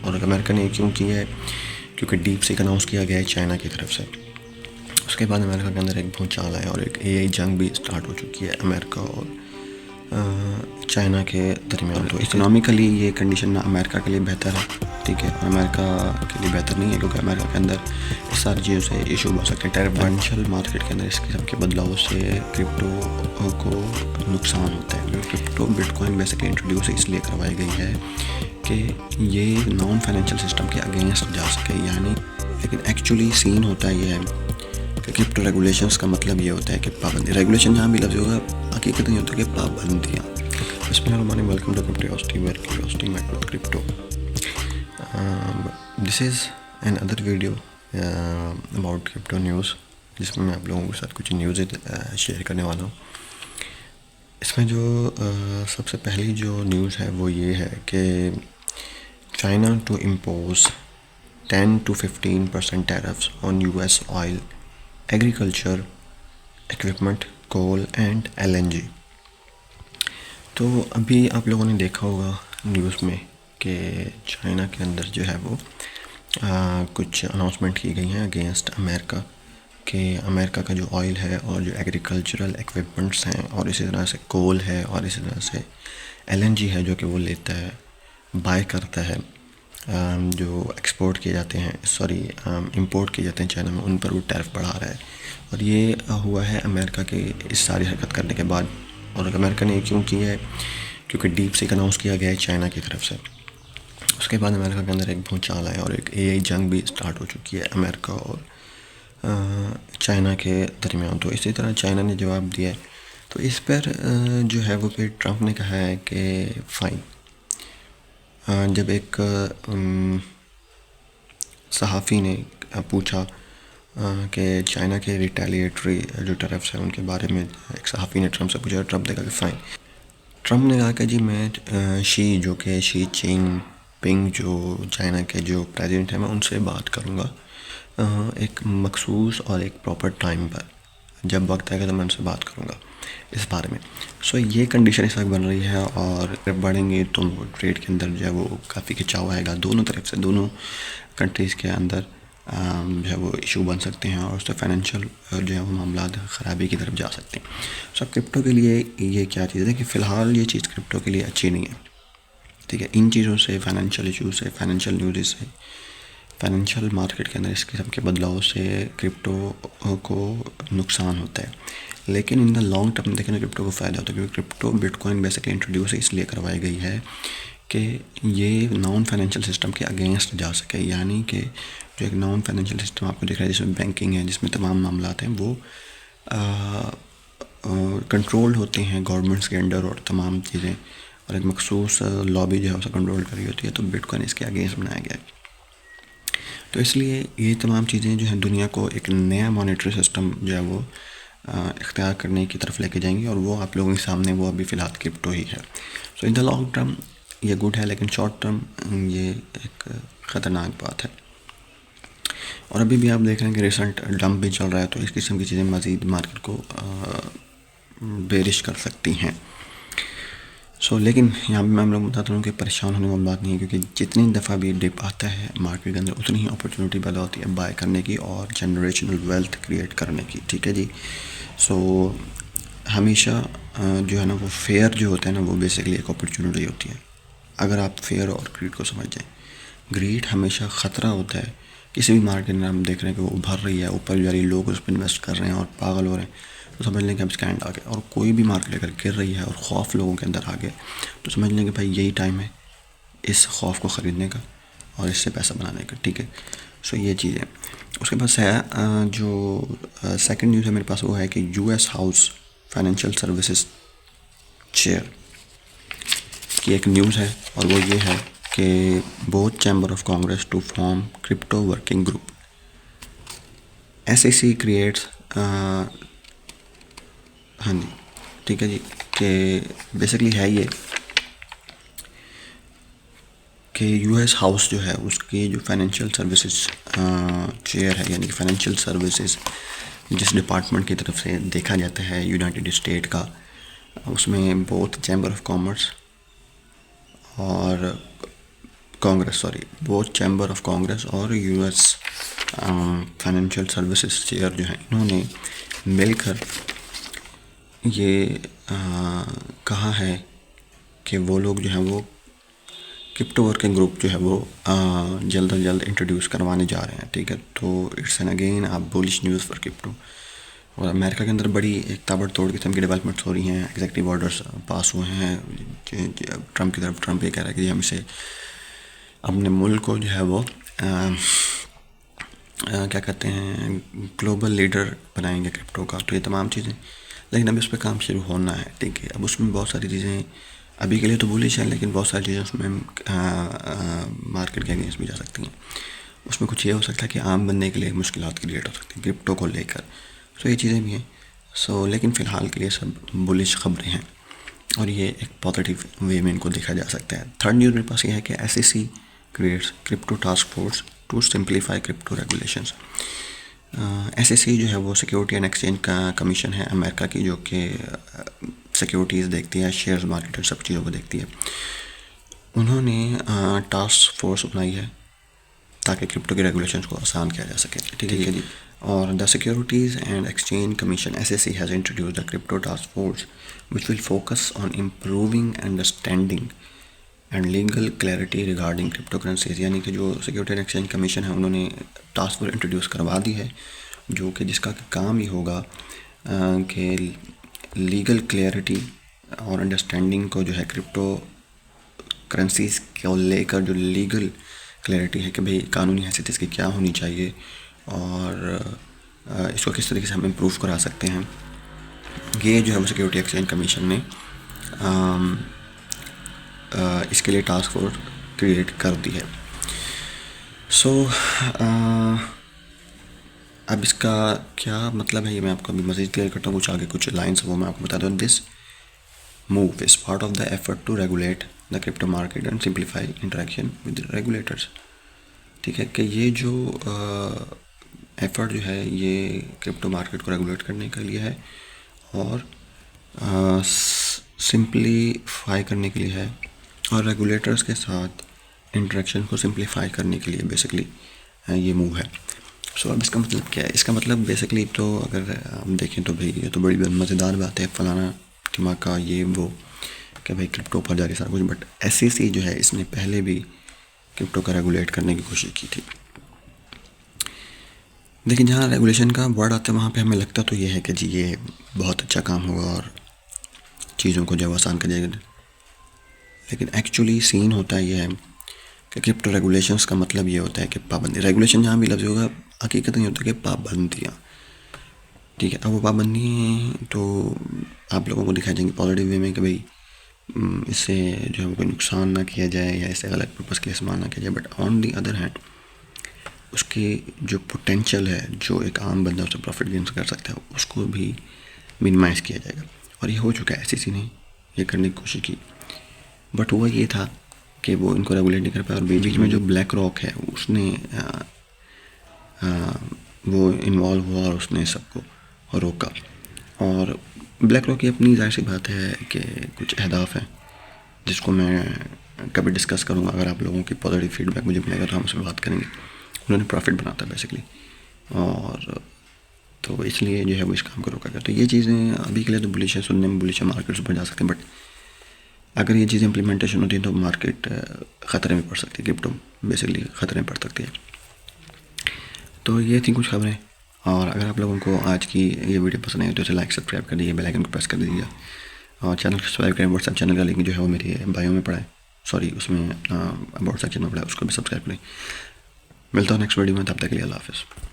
और अमेरिका ने क्यों किया है, क्योंकि डीप सीक अनाउंस किया गया है चाइना की तरफ से। उसके बाद अमेरिका के अंदर एक भूचाल आया और एक एआई जंग भी स्टार्ट हो चुकी है अमेरिका और चाइना के दरमियान। तो इकोनॉमिकली ये कंडीशन अमेरिका के लिए बेहतर है, ठीक है, और अमेरिका के लिए बेहतर नहीं है, क्योंकि अमेरिका के अंदर इस सारी चीज़ों से इशू बढ़ सकते हैं। फाइनेंशियल मार्केट के अंदर इस किस्म के बदलाव से क्रिप्टो को नुकसान होता है। क्रिप्टो बिटकॉइन बेसिकली इंट्रोड्यूस इसलिए करवाई गई है कि ये नॉन फाइनेंशियल सिस्टम के अगेंस्ट जा सके, यानी लेकिन एक्चुअली सीन होता है ये है कि क्रिप्टो रेगुलेशंस का मतलब ये होता है कि पाबंदी। रेगुलेशन जहाँ भी लफ्ज़ होगा, हकीकत नहीं होता कि पाबंदियाँ। बिस्मिल्लाहिर्रहमानिर्रहीम, welcome to Cryptocity, where curiosity met with crypto. This is an other video about crypto news, जिसमें मैं आप लोगों के साथ कुछ न्यूज़ शेयर करने वाला हूँ। इसमें जो सबसे पहली जो न्यूज़ है वो ये है कि China to impose 10 to 15% tariffs on US oil, agriculture equipment, coal and LNG। तो अभी आप लोगों ने देखा होगा न्यूज़ में कि चाइना के अंदर जो है वो कुछ अनाउंसमेंट की गई हैं अगेंस्ट अमेरिका, कि अमेरिका का जो ऑयल है और जो एग्रीकल्चरल इक्विपमेंट्स हैं और इसी तरह से कोल है और इसी तरह से LNG है जो कि वो लेता है, बाय करता है, जो एक्सपोर्ट किए जाते हैं, इंपोर्ट किए जाते हैं चाइना में, उन पर वो टैरिफ बढ़ा रहा है। और ये हुआ है अमेरिका के इस सारी हरकत करने के बाद। और अमेरिका ने क्यों किया है, क्योंकि डीप सीक अनाउंस किया गया है चाइना की तरफ से। उसके बाद अमेरिका के अंदर एक भूचाल आया और एक एआई जंग भी स्टार्ट हो चुकी है अमेरिका और चाइना के दरमियान। तो इसी तरह चाइना ने जवाब दिया है। तो इस पर जो है वो फिर ट्रंप ने कहा है कि फ़ाइन। जब एक सहाफ़ी ने पूछा कि चाइना के रिटेलिएटरी जो टैरिफ्स हैं उनके बारे में, एक सहाफ़ी ने ट्रंप से पूछा, ट्रंप ने कहा कि फ़ाइन। ट्रंप ने कहा कि जी मैं शी जिनपिंग जो चाइना के जो प्रेसिडेंट हैं, मैं उनसे बात करूँगा एक मखसूस और एक प्रॉपर टाइम पर, जब वक्त आएगा तो मैं उनसे बात करूँगा इस बारे में। सो ये कंडीशन इस वक्त बन रही है और बढ़ेंगे तो ट्रेड के अंदर जो है वो काफ़ी खिंचाव आएगा दोनों तरफ से, दोनों कंट्रीज़ के अंदर जो है वो इशू बन सकते हैं और उससे फाइनेंशियल जो है वो मामला ख़राबी की तरफ जा सकते हैं। सो क्रिप्टो के लिए ये क्या चीज़ है कि फ़िलहाल ये चीज़ क्रिप्टो के लिए अच्छी नहीं है, ठीक है। इन चीज़ों से, फाइनेंशियल इशू से, फाइनेंशियल न्यूज़ से, फाइनेंशियल मार्केट के अंदर इस किस्म के बदलाव से क्रिप्टो को नुकसान होता है। लेकिन इन द लॉन्ग टर्म देखें तो क्रिप्टो को फ़ायदा होता है, क्योंकि क्रिप्टो बिटकॉइन बेसिकली इंट्रोड्यूस इसलिए करवाई गई है कि ये नॉन फाइनेंशियल सिस्टम के अगेंस्ट जा सके, यानी कि जो एक नॉन फाइनेंशियल सिस्टम आपको दिख रहा है जिसमें बैंकिंग है, जिसमें तमाम मामलात हैं, वो कंट्रोल होते हैं गवर्नमेंट्स के अंडर और तमाम चीज़ें, और एक मखसूस लॉबी जो है उसे कंट्रोल कर रही होती है। तो बिटकॉइन इसके अगेंस्ट बनाया गया है। तो इसलिए ये तमाम चीज़ें जो हैं दुनिया को एक नया मॉनेटरी सिस्टम जो है वो इख्तियार करने की तरफ लेके जाएंगी, और वो आप लोगों के सामने वो अभी फ़िलहाल क्रिप्टो ही है। सो इन द लॉन्ग टर्म ये गुड है, लेकिन शॉर्ट टर्म ये एक ख़तरनाक बात है। और अभी भी आप देख रहे हैं कि रिसेंट डंप भी चल रहा है, तो इस किस्म की चीज़ें मज़ीद मार्केट को बेरिश कर सकती हैं। लेकिन यहाँ पे मैं आप लोग बताता हूँ कि परेशान होने वाली बात नहीं है, क्योंकि जितनी दफ़ा भी डिप आता है मार्केट के अंदर उतनी ही अपॉर्चुनिटी पैदा होती है बाय करने की और जनरेशनल वेल्थ क्रिएट करने की, ठीक है जी। हमेशा जो है ना वो फेयर जो होता है ना वो बेसिकली एक अपॉर्चुनिटी होती है, अगर आप फेयर और ग्रीड को समझ जाएँ। ग्रीड हमेशा ख़तरा होता है। किसी भी मार्केट में हम देख रहे हैं कि वो उभर रही है, ऊपर जा रही, लोग उस पर इन्वेस्ट कर रहे हैं और पागल हो रहे हैं, तो समझ लें कि अब स्कैंड आ गया। और कोई भी मार्केट अगर गिर रही है और खौफ लोगों के अंदर आ गया, तो समझ लें कि भाई यही टाइम है इस खौफ को ख़रीदने का और इससे पैसा बनाने का, ठीक है। ये चीज़ है। उसके बाद जो सेकंड न्यूज़ है मेरे पास वो है कि US house financial services chair की एक न्यूज़ है, और वो ये है कि both chamber of Congress to form crypto working group. SEC creates, हाँ जी, ठीक है जी, कि बेसिकली है ये कि US हाउस जो है उसकी जो फाइनेंशियल सर्विसेज चेयर है, यानी कि फाइनेंशियल सर्विसेज जिस डिपार्टमेंट की तरफ से देखा जाता है यूनाइटेड स्टेट का, उसमें बोथ चैम्बर ऑफ कॉमर्स और बोथ चैम्बर ऑफ कांग्रेस और यूएस फाइनेंशियल सर्विसेज चेयर जो हैं, इन्होंने मिलकर ये कहा है कि वो लोग जो हैं वो क्रिप्टो वर्किंग ग्रुप जो है वो जल्द अज जल्द इंट्रोड्यूस करवाने जा रहे हैं, ठीक है। तो इट्स एन अगेन आप बुलिश न्यूज़ फॉर क्रिप्टो। और अमेरिका के अंदर बड़ी एक ताबड़तोड़ किस्म की डेवलपमेंट्स हो रही हैं, एग्जीक्यूटिव ऑर्डर्स पास हुए हैं ट्रंप की तरफ। ट्रंप ये कह रहा है कि हम इसे अपने मुल्क को जो है वो क्या कहते हैं ग्लोबल लीडर बनाएंगे क्रिप्टो का। तो ये तमाम चीज़ें, लेकिन अब इस पर काम शुरू होना है, ठीक है। अब उसमें बहुत सारी चीज़ें अभी के लिए तो बुलिश है, लेकिन बहुत सारी चीज़ें उसमें मार्केट के अगेंस्ट भी जा सकती हैं। उसमें कुछ ये हो सकता है कि आम बनने के लिए मुश्किलात क्रिएट हो सकती हैं क्रिप्टो को लेकर। सो ये चीज़ें भी हैं। लेकिन फ़िलहाल के लिए सब बुलिश खबरें हैं और ये एक पॉजिटिव वे में इनको देखा जा सकता है। थर्ड न्यूज़ मेरे पास ये है कि SEC creates crypto task force to simplify crypto regulations. SEC जो है वो सिक्योरिटी एंड एक्सचेंज का कमीशन है अमेरिका की, जो कि सिक्योरिटीज़ देखती है, शेयर्स मार्केट और सब चीज़ों को देखती है। उन्होंने टास्क फोर्स बनाई है ताकि क्रिप्टो के रेगुलेशंस को आसान किया जा सके, ठीक है जी। और the securities and exchange commission SEC has introduced the crypto task force which will focus on improving understanding and legal clarity regarding crypto currencies. यानी कि जो सिक्योरिटी एंड एक्सचेंज कमीशन है उन्होंने टास्क फोर्स इंट्रोड्यूस करवा दी है, जो कि जिसका काम ही होगा कि लीगल क्लैरिटी और अंडरस्टैंडिंग को जो है क्रिप्टो करेंसीज को लेकर जो लीगल क्लैरिटी है कि भाई कानूनी हैसियत इसकी क्या होनी चाहिए और इसको किस तरीके से हम इम्प्रूव करा सकते हैं, ये जो है वो सिक्योरिटी एक्सचेंज कमीशन ने इसके लिए टास्क फोर्स क्रिएट कर दी है। अब इसका क्या मतलब है ये मैं आपको अभी मज़ीद क्लियर करता हूँ। कुछ आगे कुछ लाइन्स वो मैं आपको बता दूँ। This move is part of the effort to regulate the crypto market and simplify interaction with regulators, ठीक है। कि ये जो एफर्ट जो है ये क्रिप्टो मार्केट को रेगुलेट करने के लिए है और सिंप्लीफाई करने के लिए है और रेगुलेटर्स के साथ इंटरेक्शन को सिंप्लीफाई करने के लिए बेसिकली ये मूव है। अब इसका मतलब क्या है? इसका मतलब बेसिकली तो अगर हम देखें तो भाई ये तो बड़ी मज़ेदार बात है, फलाना दिमाग का ये वो कि भाई क्रिप्टो पर जा रही सारा कुछ, बट SEC जो है इसने पहले भी क्रिप्टो का रेगुलेट करने की कोशिश की थी। लेकिन जहाँ रेगुलेशन का वर्ड आता है वहाँ पे हमें लगता तो ये है कि जी ये बहुत अच्छा काम होगा और चीज़ों को जो आसान कर जाएगा, लेकिन एक्चुअली सीन होता है ये है कि क्रिप्टो रेगुलेशंस का मतलब ये होता है कि पाबंदी। रेगुलेशन जहाँ भी लफ्ज़ होगा हकीकत नहीं होता कि पाबंदियाँ, ठीक है। अब वो पाबंदी तो आप लोगों को दिखाई जाएंगी पॉजिटिव वे में कि भाई इससे जो है कोई नुकसान ना किया जाए या इससे गलत पर्पज़ के लिए इस्तेमाल ना किया जाए, but on the other hand उसकी जो पोटेंशियल है, जो एक आम बंदा उससे प्रॉफिट गेन कर सकता है, उसको भी मिनिमाइज़ किया जाएगा। और ये हो चुका है। SEC ने ये करने की कोशिश की, बट हुआ ये था कि वो इनको रेगुलेट नहीं कर पाया। और बीच में जो ब्लैक रॉक है उसने वो इन्वॉल्व हुआ और उसने सबको रोका। और ब्लैक रॉक की अपनी जाहिर सी बात है कि कुछ अहदाफ हैं जिसको मैं कभी डिस्कस करूँगा। अगर आप लोगों की पॉजिटिव फीडबैक मुझे मिलेगा तो हम उस पर बात करेंगे। उन्होंने प्रॉफिट बनाता है बेसिकली, और तो इसलिए जो है वो इस काम को रोका गया। तो ये चीज़ें अभी के लिए तो बुलिश है, सुनने में बुलिश है, मार्केट्स ऊपर जा सकते हैं, बट अगर ये चीज़ें इम्प्लीमेंटेशन होती है तो मार्केट ख़तरे में पड़ सकती है, क्रिप्टो बेसिकली ख़तरे में पड़ सकती है। तो ये थी कुछ खबरें। और अगर आप लोगों को आज की ये वीडियो पसंद आई तो इसे लाइक सब्सक्राइब कर दीजिए, बेल आइकन को प्रेस कर दीजिए और चैनल को सब्सक्राइब करें। व्हाट्सएप चैनल का लिंक जो है वो मेरी बायो में पड़ा है, सॉरी उसमें अबाउट सेक्शन में पड़ा है, उसको भी सब्सक्राइब करें। मिलता हूँ नेक्स्ट वीडियो में, तब तक के लिए अल्लाह हाफ़िज़।